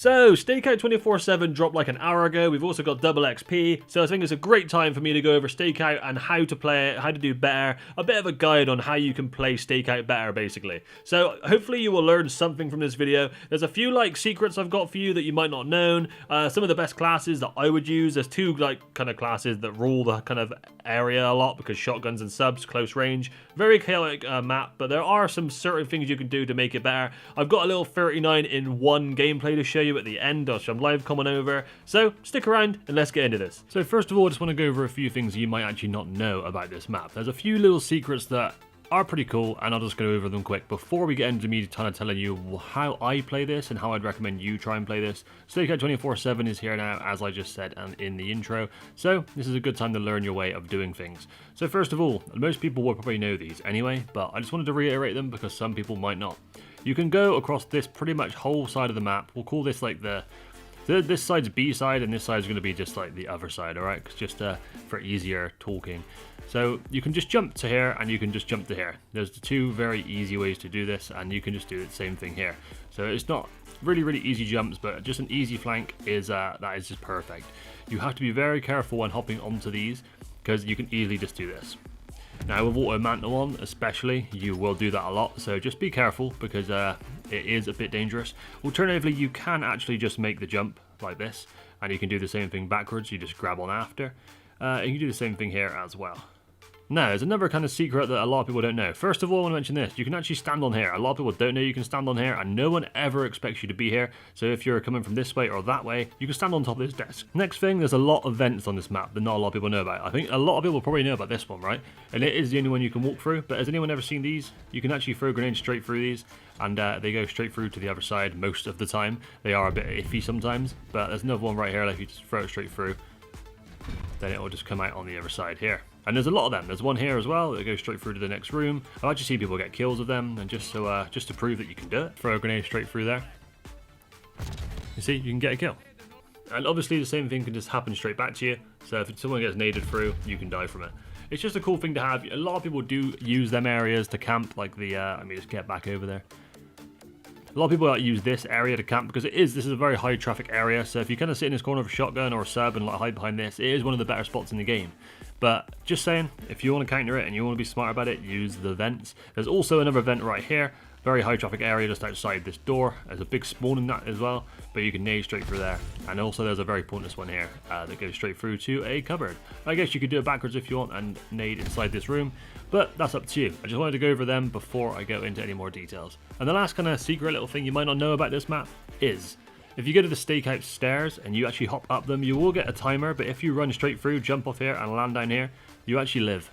So, Stakeout 24/7 dropped like an hour ago. We've also got double XP, so I think it's a great time for me to go over Stakeout and how to play it, how to do better, a bit of a guide on how you can play Stakeout better, basically. So, hopefully you will learn something from this video. There's a few like secrets I've got for you that you might not have known. Some of the best classes that I would use. There's two like kind of classes that rule the kind of area a lot because shotguns and subs, close range. Very chaotic map, but there are some certain things you can do to make it better. I've got a little 39-in-1 gameplay to show you at the end, or some live coming over, so stick around and let's get into this. So first of all, I just want to go over a few things you might actually not know about this map. There's a few little secrets that are pretty cool, and I'll just go over them quick before we get into me kind of telling you how I play this and how I'd recommend you try and play this. Stakeout 24/7 is here now, as I just said and in the intro, so this is a good time to learn your way of doing things. So first of all, most people will probably know these anyway, but I just wanted to reiterate them because some people might not. You can go across this pretty much whole side of the map. We'll call this like this side's B side, and this side's going to be just like the other side, alright? Just for easier talking. So you can just jump to here, and you can just jump to here. There's the two very easy ways to do this, and you can just do the same thing here. So it's not really easy jumps, but just an easy flank is that is just perfect. You have to be very careful when hopping onto these, because you can easily just do this. Now with auto mantle on especially, you will do that a lot, so just be careful because it is a bit dangerous. Alternatively, you can actually just make the jump like this, and you can do the same thing backwards. You just grab on after. And you can do the same thing here as well. Now, there's another kind of secret that a lot of people don't know. First of all, I want to mention this. You can actually stand on here. A lot of people don't know you can stand on here, and no one ever expects you to be here. So if you're coming from this way or that way, you can stand on top of this desk. Next thing, there's a lot of vents on this map that not a lot of people know about. I think a lot of people probably know about this one, right? And it is the only one you can walk through, but has anyone ever seen these? You can actually throw grenades straight through these, and they go straight through to the other side most of the time. They are a bit iffy sometimes, but there's another one right here, like you just throw it straight through, then it will just come out on the other side here. And there's a lot of them. There's one here as well that goes straight through to the next room. I like to see people get kills of them, and just to prove that you can do it, throw a grenade straight through there. You see, you can get a kill. And obviously the same thing can just happen straight back to you. So if someone gets naded through, you can die from it. It's just a cool thing to have. A lot of people do use them areas to camp, like the. Let me just get back over there. A lot of people use this area to camp because this is a very high traffic area. So if you kind of sit in this corner of a shotgun or a sub and like hide behind this, it is one of the better spots in the game. But just saying, if you want to counter it and you want to be smart about it, use the vents. There's also another vent right here. Very high traffic area just outside this door. There's a big spawn in that as well, but you can nade straight through there. And also there's a very pointless one here that goes straight through to a cupboard. I guess you could do it backwards if you want and nade inside this room, but that's up to you. I just wanted to go over them before I go into any more details. And the last kind of secret little thing you might not know about this map is, if you go to the Stakeout stairs and you actually hop up them, you will get a timer, but if you run straight through, jump off here and land down here, you actually live.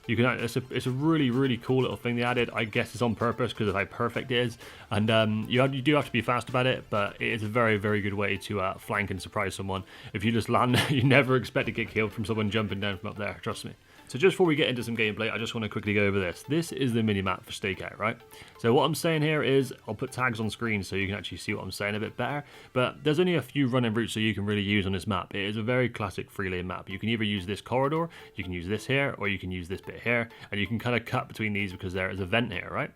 You can. It's a really cool little thing they added. I guess it's on purpose because of how perfect it is, and you do have to be fast about it. But it is a very good way to flank and surprise someone. If you just land, you never expect to get killed from someone jumping down from up there. Trust me. So just before we get into some gameplay, I just want to quickly go over this. This is the minimap for Stakeout, right? So what I'm saying here is, I'll put tags on screen so you can actually see what I'm saying a bit better, but there's only a few running routes that you can really use on this map. It is a very classic 3-lane map. You can either use this corridor, you can use this here, or you can use this bit here, and you can kind of cut between these because there is a vent here, right?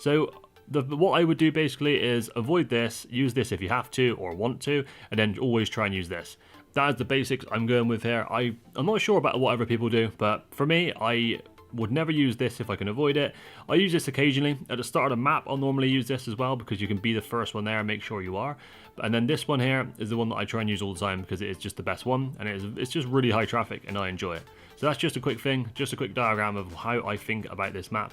So what I would do basically is avoid this, use this if you have to or want to, and then always try and use this. That is the basics I'm going with here. I'm not sure about what other people do, but for me, I would never use this if I can avoid it. I use this occasionally. At the start of the map, I'll normally use this as well because you can be the first one there and make sure you are. And then this one here is the one that I try and use all the time because it is just the best one, and it's just really high traffic and I enjoy it. So that's just a quick thing, just a quick diagram of how I think about this map.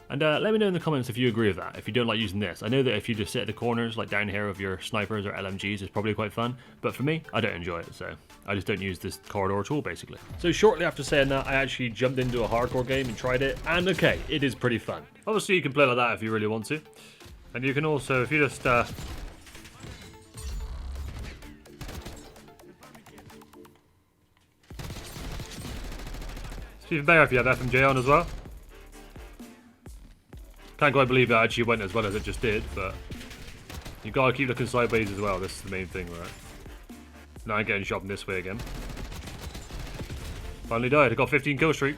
And let me know in the comments if you agree with that, if you don't like using this. I know that if you just sit at the corners, like down here with your snipers or LMGs, it's probably quite fun. But for me, I don't enjoy it, so I just don't use this corridor at all, basically. So shortly after saying that, I actually jumped into a hardcore game and tried it. And okay, it is pretty fun. Obviously, you can play like that if you really want to. And you can also, if you just... It's even better if you have FMJ on as well. Can't quite believe it actually went as well as it just did, but you gotta keep looking sideways as well. This is the main thing, right? Now I'm getting shot from this way again. Finally died. I got 15 kill streak.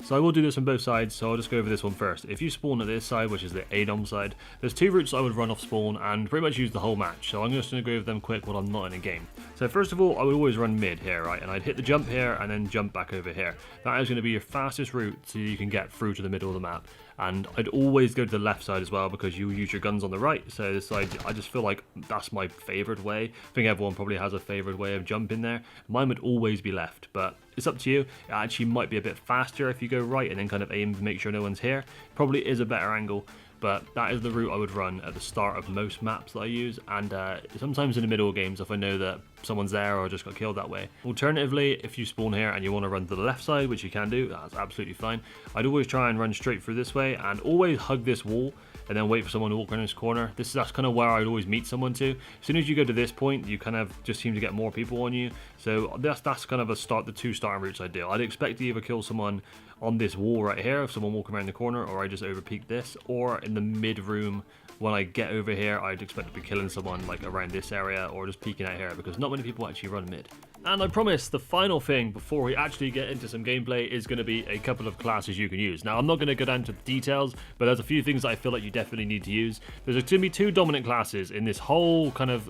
So I will do this on both sides, so I'll just go over this one first. If you spawn at this side, which is the ADOM side, there's 2 routes I would run off spawn and pretty much use the whole match. So I'm just going to go over them quick while I'm not in a game. So first of all, I would always run mid here, right? And I'd hit the jump here and then jump back over here. That is going to be your fastest route so you can get through to the middle of the map. And I'd always go to the left side as well because you use your guns on the right. So this side, I just feel like that's my favourite way. I think everyone probably has a favourite way of jumping there. Mine would always be left, but it's up to you. It actually might be a bit faster if you go right and then kind of aim to make sure no one's here. Probably is a better angle. But that is the route I would run at the start of most maps that I use, and sometimes in the middle of games if I know that someone's there or just got killed that way. Alternatively, if you spawn here and you want to run to the left side, which you can do, that's absolutely fine. I'd always try and run straight through this way and always hug this wall and then wait for someone to walk around this corner. That's kind of where I'd always meet someone to. As soon as you go to this point, you kind of just seem to get more people on you. So that's kind of the 2 starting routes I do. I'd expect to either kill someone on this wall right here if someone walking around the corner, or I just overpeak this, or in the mid room when I get over here I'd expect to be killing someone like around this area or just peeking out here because not many people actually run mid. And I promise the final thing before we actually get into some gameplay is going to be a couple of classes you can use. Now I'm not going to go down to the details, but there's a few things that I feel like you definitely need to use. There's going to be 2 dominant classes in this whole kind of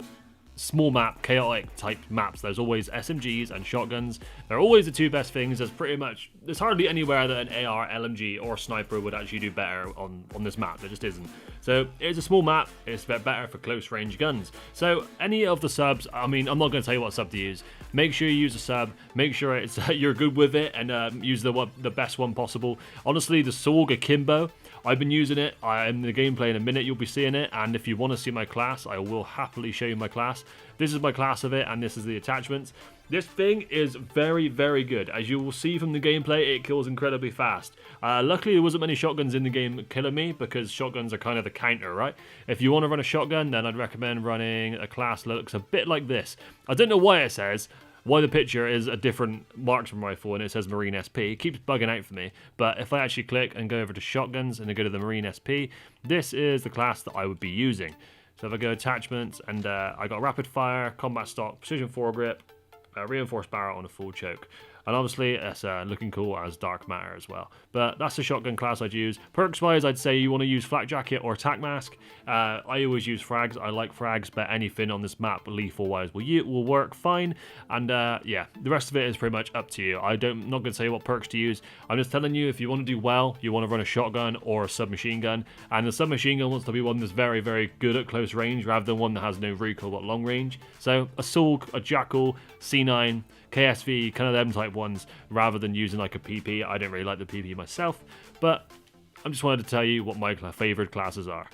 small map, chaotic type maps. There's always SMGs and shotguns. They're always the 2 best things. There's hardly anywhere that an AR, LMG or sniper would actually do better on this map. There just isn't. So it's a small map, it's a bit better for close range guns. So any of the subs, I mean, I'm not going to tell you what sub to use. Make sure you use a sub, make sure it's you're good with it, and use the best one possible. Honestly, the Sorg Akimbo, I've been using it. In the gameplay in a minute you'll be seeing it, and if you want to see my class, I will happily show you my class. This is my class of it, and this is the attachments. This thing is very, very good. As you will see from the gameplay, it kills incredibly fast. Luckily, there wasn't many shotguns in the game killing me, because shotguns are kind of the counter, right? If you want to run a shotgun, then I'd recommend running a class that looks a bit like this. I don't know why the picture is a different marksman rifle and it says Marine SP. It keeps bugging out for me, but if I actually click and go over to shotguns and I go to the Marine SP, this is the class that I would be using. So if I go attachments and I got rapid fire, combat stock, precision foregrip, reinforced barrel on a full choke. And obviously it's looking cool as dark matter as well. But that's the shotgun class I'd use. Perks wise, I'd say you want to use flak jacket or attack mask. I always use frags. I like frags, but anything on this map lethal wise will work fine. And yeah, the rest of it is pretty much up to you. I'm not going to tell you what perks to use. I'm just telling you, if you want to do well, you want to run a shotgun or a submachine gun. And the submachine gun wants to be one that's very, very good at close range rather than one that has no recoil but long range. So a Sorg, a Jackal, C9, KSV, kind of them type ones, rather than using like a PP. I don't really like the PP myself, but I just wanted to tell you what my favourite classes are.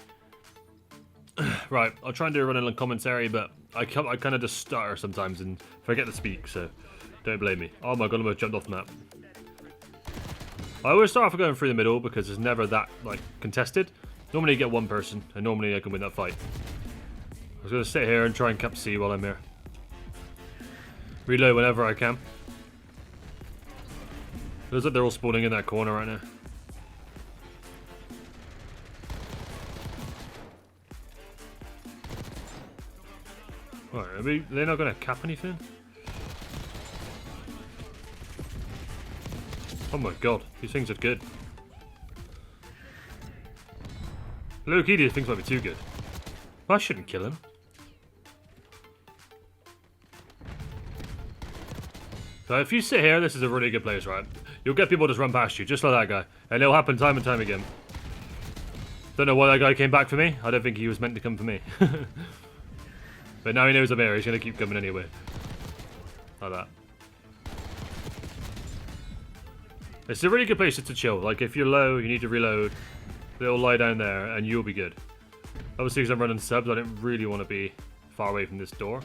Right, I'll try and do a running commentary, but I kind of just stutter sometimes and forget to speak, so don't blame me. Oh my god, I almost jumped off the map. I always start off going through the middle because it's never that like contested. Normally you get one person, and normally I can win that fight. I was going to sit here and try and cap C while I'm here. Reload whenever I can. Looks like they're all spawning in that corner right now. Alright, they're not going to cap anything? Oh my god, these things are good. Low-key, these things might be too good. I shouldn't kill him. So if you sit here, this is a really good place, right? You'll get people to just run past you, just like that guy. And it'll happen time and time again. Don't know why that guy came back for me. I don't think he was meant to come for me. But now he knows I'm here, he's going to keep coming anyway. Like that. It's a really good place just to chill. Like, if you're low, you need to reload. They'll lie down there, and you'll be good. Obviously, because I'm running subs, I didn't really want to be far away from this door.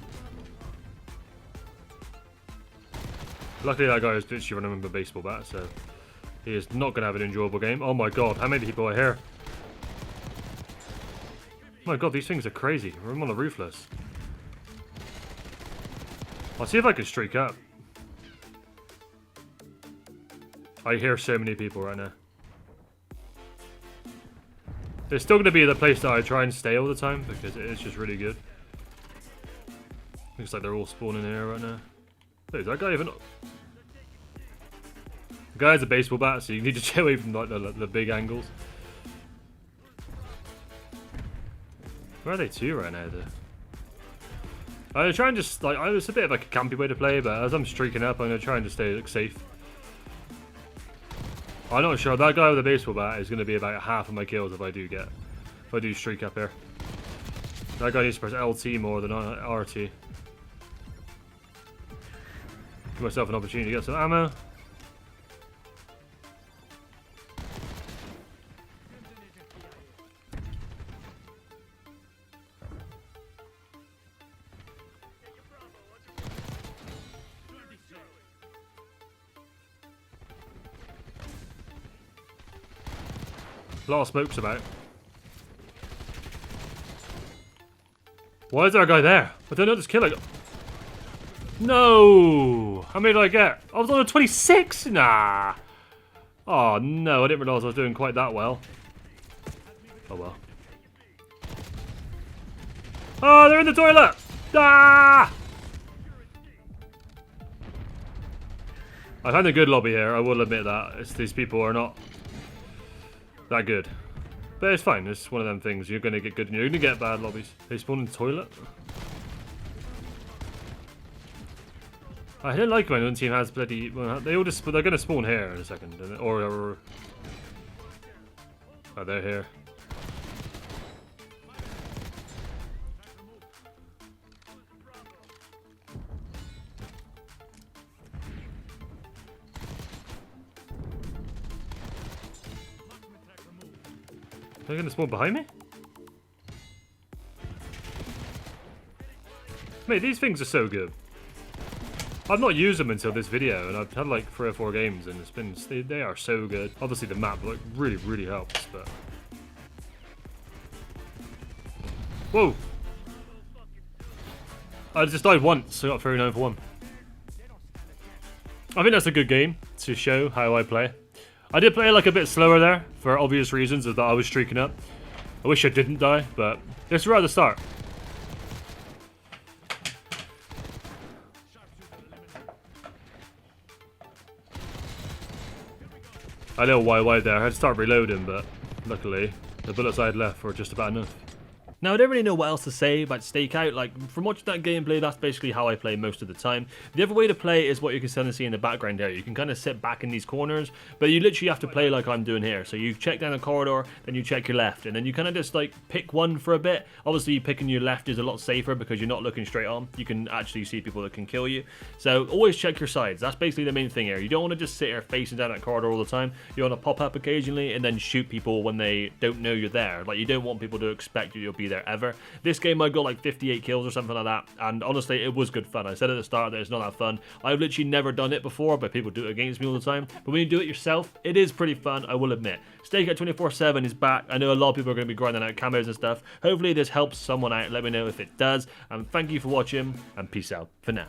Luckily that guy is literally running with a baseball bat, so he is not going to have an enjoyable game. Oh my god, how many people are here? Oh my god, these things are crazy. I'm on the roofless. I'll see if I can streak up. I hear so many people right now. It's still going to be the place that I try and stay all the time because it is just really good. Looks like they're all spawning here right now. Wait, is that guy even... The guy has a baseball bat, so you need to stay away from like the big angles. Where are they to right now, though? I'm gonna try and just like it's a bit of like a campy way to play, but as I'm streaking up, I'm gonna try and just stay safe. I'm not sure that guy with the baseball bat is gonna be about half of my kills if I do streak up here. That guy needs to press LT more than RT. Give myself an opportunity to get some ammo. A lot of smokes about. Why is there a guy there? I don't know this kill I got. No! How many did I get? I was on a 26? Nah! Oh no, I didn't realise I was doing quite that well. Oh well. Oh, they're in the toilet! Ah! I found a good lobby here, I will admit that. These people are not that good. But it's fine, it's one of them things. You're gonna get good and you're gonna get bad lobbies. They spawn in the toilet. I don't like when one team has bloody. Well, they're gonna spawn here in a second, or oh, they're here. They're gonna spawn behind me? Mate, these things are so good. I've not used them until this video, and I've had like 3 or 4 games, and it's been they are so good. Obviously, the map like really helps, but whoa! I just died once, so I got 39 for 1. I think that's a good game to show how I play. I did play like a bit slower there for obvious reasons, of that I was streaking up. I wish I didn't die, but it's right at the start. A little wide there. I had to start reloading, but luckily the bullets I had left were just about enough. Now, I don't really know what else to say about Stakeout. Like, from watching that gameplay, that's basically how I play most of the time. The other way to play is what you can kind of see in the background here. You can kind of sit back in these corners, but you literally have to play like I'm doing here. So you check down a corridor, then you check your left, and then you kind of just like pick one for a bit. Obviously, picking your left is a lot safer because you're not looking straight on. You can actually see people that can kill you. So always check your sides. That's basically the main thing here. You don't want to just sit here facing down that corridor all the time. You want to pop up occasionally and then shoot people when they don't know you're there. Like, you don't want people to expect you'll be there ever. This game I got like 58 kills or something like that, and honestly it was good fun. I said at the start that it's not that fun. I've literally never done it before, but people do it against me all the time. But when you do it yourself, it is pretty fun, I will admit. Stakeout 24/7 is back. I know a lot of people are going to be grinding out camos and stuff. Hopefully this helps someone out. Let me know if it does, and thank you for watching, and peace out for now.